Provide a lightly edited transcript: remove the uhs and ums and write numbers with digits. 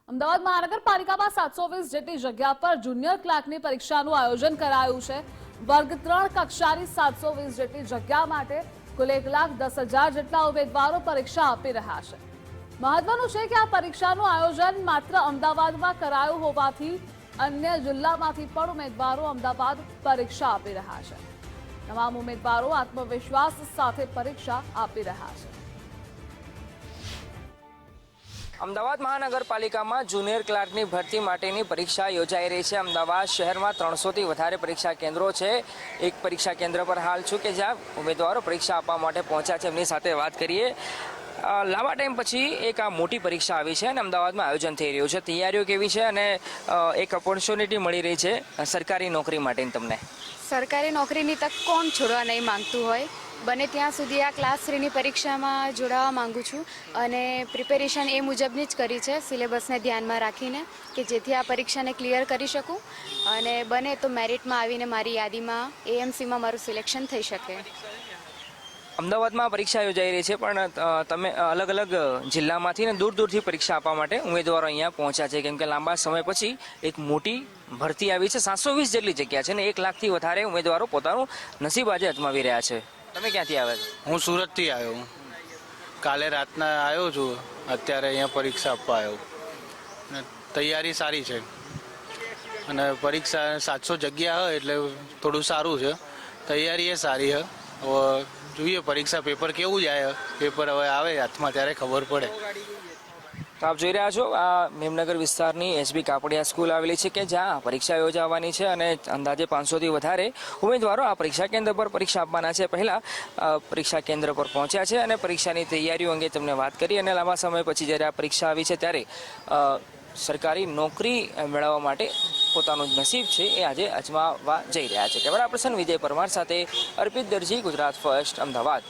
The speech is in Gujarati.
અમદાવાદ મહાનગરપાલિકામાં 720 જેટલી જગ્યા પર જુનિયર ક્લાર્કની પરીક્ષાનું આયોજન કરાયું છે। વર્ગ 3 કક્ષાની 720 જેટલી જગ્યા માટે કુલ 1,10,000 જેટલા ઉમેદવારો પરીક્ષા આપી રહ્યા છે। મહત્વનું છે કે આ પરીક્ષાનું આયોજન માત્ર અમદાવાદમાં કરાયું હોવાથી અન્ય જિલ્લામાંથી પણ ઉમેદવારો અમદાવાદ પરીક્ષા આપી રહ્યા છે। તમામ ઉમેદવારો આત્મવિશ્વાસ સાથે પરીક્ષા આપી રહ્યા છે। અમદાવાદ મહાનગરપાલિકામાં જુનિયર ક્લાર્કની ભરતી માટેની પરીક્ષા યોજાઈ રહી છે। અમદાવાદ શહેરમાં 300થી વધારે પરીક્ષા કેન્દ્રો છે। એક પરીક્ષા કેન્દ્ર પર હાલ છું કે જ્યાં ઉમેદવારો પરીક્ષા આપવા માટે પહોંચ્યા છે। એમની સાથે વાત કરીએ। લાંબા ટાઈમ પછી એક આ મોટી પરીક્ષા આવી છે અને અમદાવાદમાં આયોજન થઈ રહ્યું છે। તૈયારીઓ કેવી છે અને એક ઓપોર્ચ્યુનિટી મળી રહી છે સરકારી નોકરી માટેની તમને? સરકારી નોકરીની તક કોણ છોડવા નહીં માંગતું હોય। બને ત્યાં સુધી આ ક્લાસ 3ની પરીક્ષામાં જોડાવા માંગુ છું અને પ્રિપેરેશન એ મુજબની જ કરી છે, સિલેબસને ધ્યાનમાં રાખીને, કે જેથી આ પરીક્ષાને ક્લિયર કરી શકું અને બને તો મેરિટમાં આવીને મારી યાદીમાં એએમસીમાં મારું સિલેક્શન થઈ શકે। અમદાવાદમાં પરીક્ષા યોજાઈ રહી છે પણ તમે અલગ અલગ જિલ્લામાંથી ને દૂર દૂરથી પરીક્ષા આપવા માટે ઉમેદવારો અહીંયા પહોંચ્યા છે, કેમ કે લાંબા સમય પછી એક મોટી ભરતી આવી છે। 720 જેટલી જગ્યા છે ને 1 લાખથી વધારે ઉમેદવારો પોતાનું નસીબ આજે અજમાવી રહ્યા છે। તમે ક્યાંથી આવ્યા છો? હું સુરતથી આવ્યો હું। કાલે રાતના આવ્યો છું, અત્યારે અહીંયા પરીક્ષા આપવા આવ્યો અને તૈયારી સારી છે અને પરીક્ષા 700 જગ્યા હોય એટલે થોડું સારું છે, તૈયારી એ સારી છે। હવે જોઈએ પરીક્ષા પેપર કેવું જાય, પેપર હવે આવે હાથમાં ત્યારે ખબર પડે। તો આપ જોઈ રહ્યા છો આ મેમનગર વિસ્તારની એસબી કાપડિયા સ્કૂલ આવેલી છે કે જ્યાં પરીક્ષા યોજાવાની છે અને અંદાજે 500થી વધારે ઉમેદવારો આ પરીક્ષા કેન્દ્ર પર પરીક્ષા આપવાના છે। પહેલા પરીક્ષા કેન્દ્ર પર પહોંચ્યા છે અને પરીક્ષાની તૈયારીઓ અંગે તમને વાત કરી અને લાંબા સમય પછી જ્યારે આ પરીક્ષા આવી છે ત્યારે સરકારી નોકરી મેળવવા માટે પોતાનું નસીબ છે એ આજે અજમાવવા જઈ રહ્યા છે। કેમેરા પર્સન વિજય પરમાર સાથે અર્પિત દરજી, ગુજરાત ફર્સ્ટ, અમદાવાદ।